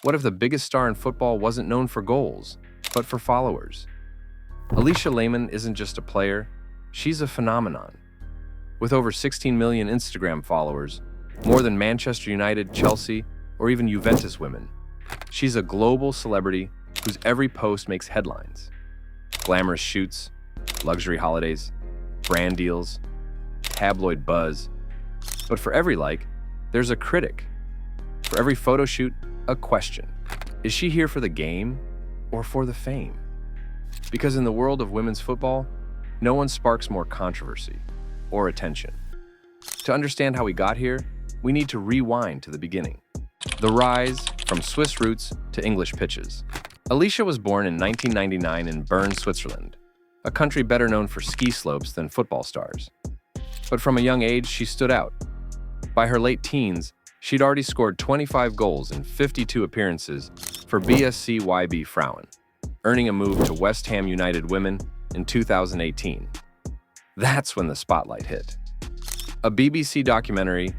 What if the biggest star in football wasn't known for goals, but for followers? Alisha Lehmann isn't just a player, she's a phenomenon. With over 16 million Instagram followers, more than Manchester United, Chelsea, or even Juventus women, she's a global celebrity whose every post makes headlines. Glamorous shoots, luxury holidays, brand deals, tabloid buzz. But for every like, there's a critic. For every photo shoot, a question. Is she here for the game or for the fame? Because in the world of women's football, no one sparks more controversy or attention. To understand how we got here, we need to rewind to the beginning. The rise from Swiss roots to English pitches. Alisha was born in 1999 in Bern, Switzerland, a country better known for ski slopes than football stars. But from a young age, she stood out. By her late teens, she'd already scored 25 goals in 52 appearances for BSC YB Frauen, earning a move to West Ham United Women in 2018. That's when the spotlight hit. A BBC documentary,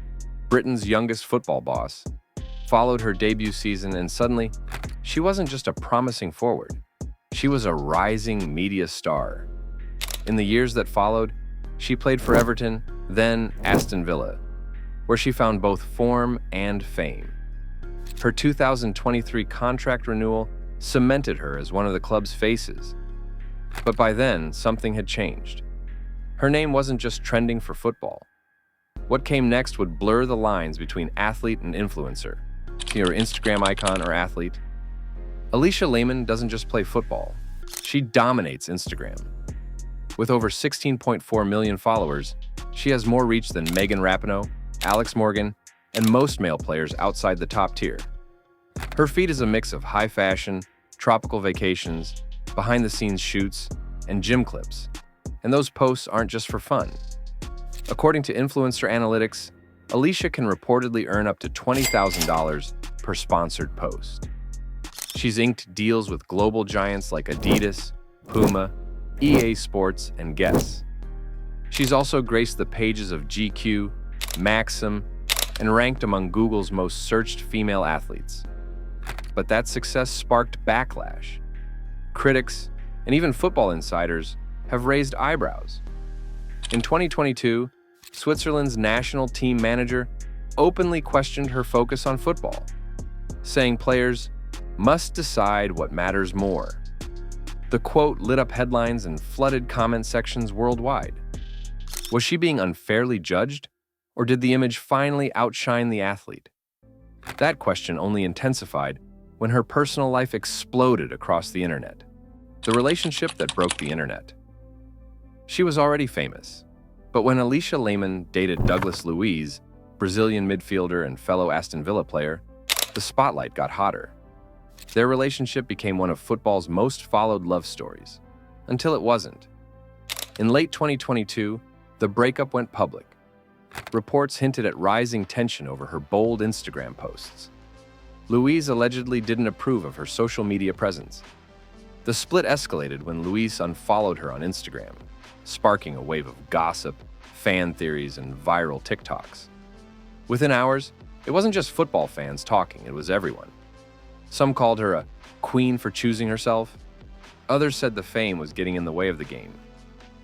Britain's Youngest Football Boss, followed her debut season, and suddenly, she wasn't just a promising forward. She was a rising media star. In the years that followed, she played for Everton, then Aston Villa, where she found both form and fame. Her 2023 contract renewal cemented her as one of the club's faces. But by then, something had changed. Her name wasn't just trending for football. What came next would blur the lines between athlete and influencer, your Instagram icon or athlete. Alisha Lehmann doesn't just play football. She dominates Instagram. With over 16.4 million followers, she has more reach than Megan Rapinoe, Alex Morgan, and most male players outside the top tier. Her feed is a mix of high fashion, tropical vacations, behind-the-scenes shoots, and gym clips. And those posts aren't just for fun. According to influencer analytics, Alisha can reportedly earn up to $20,000 per sponsored post. She's inked deals with global giants like Adidas, Puma, EA Sports, and Guess. She's also graced the pages of GQ, Maxim, and ranked among Google's most searched female athletes. But that success sparked backlash. Critics, and even football insiders, have raised eyebrows. In 2022, Switzerland's national team manager openly questioned her focus on football, saying players must decide what matters more. The quote lit up headlines and flooded comment sections worldwide. Was she being unfairly judged, or did the image finally outshine the athlete? That question only intensified when her personal life exploded across the internet. The relationship that broke the internet. She was already famous, but when Alisha Lehmann dated Douglas Luiz, Brazilian midfielder and fellow Aston Villa player, the spotlight got hotter. Their relationship became one of football's most followed love stories, until it wasn't. In late 2022, the breakup went public. Reports hinted at rising tension over her bold Instagram posts. Luiz allegedly didn't approve of her social media presence. The split escalated when Luiz unfollowed her on Instagram, sparking a wave of gossip, fan theories, and viral TikToks. Within hours, it wasn't just football fans talking, it was everyone. Some called her a queen for choosing herself. Others said the fame was getting in the way of the game.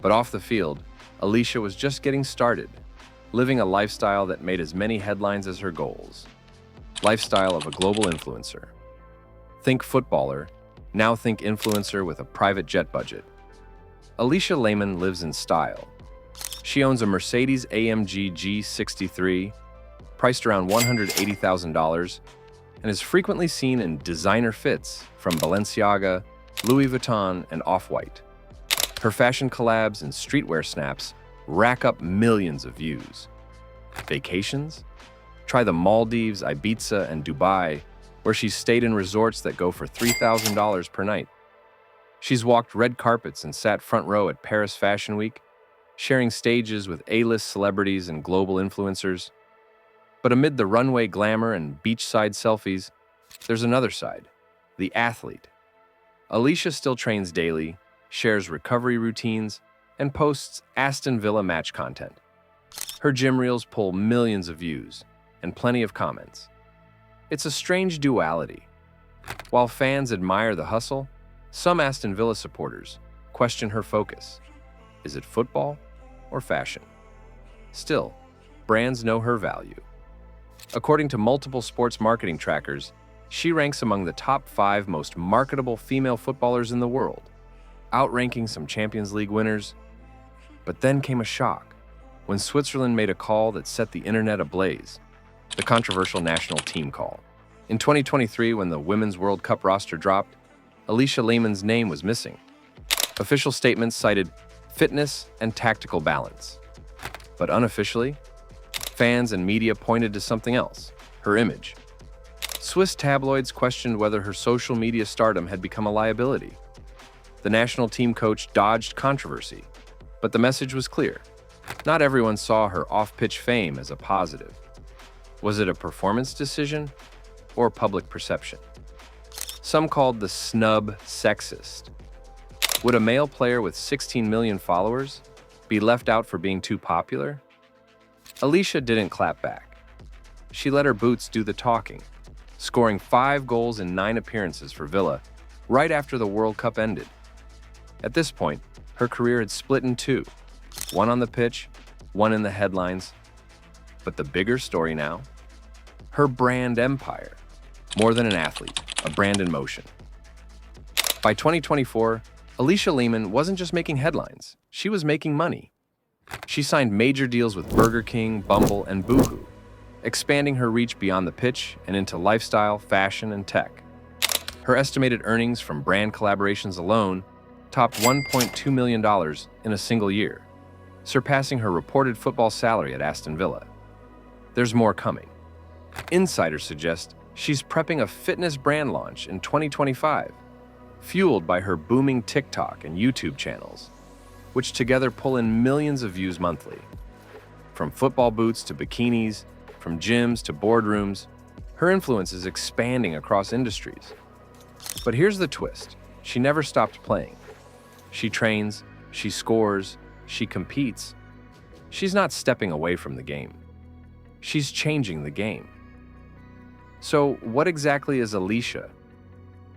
But off the field, Alisha was just getting started, living a lifestyle that made as many headlines as her goals. Lifestyle of a global influencer. Think footballer, now think influencer with a private jet budget. Alisha Lehmann lives in style. She owns a Mercedes-AMG G63, priced around $180,000, and is frequently seen in designer fits from Balenciaga, Louis Vuitton, and Off-White. Her fashion collabs and streetwear snaps rack up millions of views. Vacations? Try the Maldives, Ibiza, and Dubai, where she's stayed in resorts that go for $3,000 per night. She's walked red carpets and sat front row at Paris Fashion Week, sharing stages with A-list celebrities and global influencers. But amid the runway glamour and beachside selfies, there's another side, the athlete. Alisha still trains daily, shares recovery routines, and posts Aston Villa match content. Her gym reels pull millions of views and plenty of comments. It's a strange duality. While fans admire the hustle, some Aston Villa supporters question her focus. Is it football or fashion? Still, brands know her value. According to multiple sports marketing trackers, she ranks among the top 5 most marketable female footballers in the world, outranking some Champions League winners. But then came a shock when Switzerland made a call that set the internet ablaze, the controversial national team call. In 2023, when the Women's World Cup roster dropped, Alisha Lehmann's name was missing. Official statements cited fitness and tactical balance. But unofficially, fans and media pointed to something else, her image. Swiss tabloids questioned whether her social media stardom had become a liability. The national team coach dodged controversy, but the message was clear. Not everyone saw her off-pitch fame as a positive. Was it a performance decision or public perception? Some called the snub sexist. Would a male player with 16 million followers be left out for being too popular? Alisha didn't clap back. She let her boots do the talking, scoring 5 goals in 9 appearances for Villa right after the World Cup ended. At this point, her career had split in 2, one on the pitch, one in the headlines. But the bigger story now? Her brand empire. More than an athlete, a brand in motion. By 2024, Alisha Lehmann wasn't just making headlines, she was making money. She signed major deals with Burger King, Bumble, and Boohoo, expanding her reach beyond the pitch and into lifestyle, fashion, and tech. Her estimated earnings from brand collaborations alone topped $1.2 million in a single year, surpassing her reported football salary at Aston Villa. There's more coming. Insiders suggest she's prepping a fitness brand launch in 2025, fueled by her booming TikTok and YouTube channels, which together pull in millions of views monthly. From football boots to bikinis, from gyms to boardrooms, her influence is expanding across industries. But here's the twist. She never stopped playing. She trains, she scores, she competes. She's not stepping away from the game. She's changing the game. So what exactly is Alisha?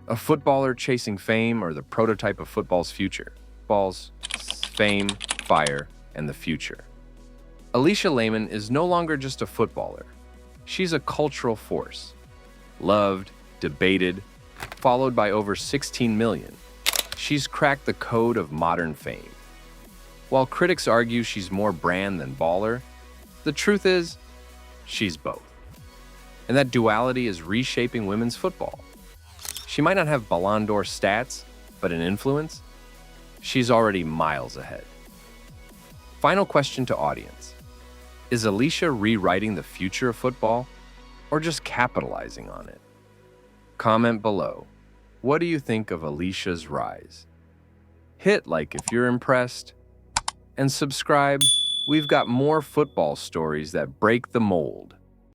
A footballer chasing fame or the prototype of football's future? Football's fame, fire, and the future. Alisha Lehmann is no longer just a footballer. She's a cultural force. Loved, debated, followed by over 16 million. She's cracked the code of modern fame. While critics argue she's more brand than baller, the truth is, she's both. And that duality is reshaping women's football. She might not have Ballon d'Or stats, but in influence, she's already miles ahead. Final question to audience. Is Alisha rewriting the future of football or just capitalizing on it? Comment below. What do you think of Alisha's rise? Hit like if you're impressed, and subscribe. We've got more football stories that break the mold.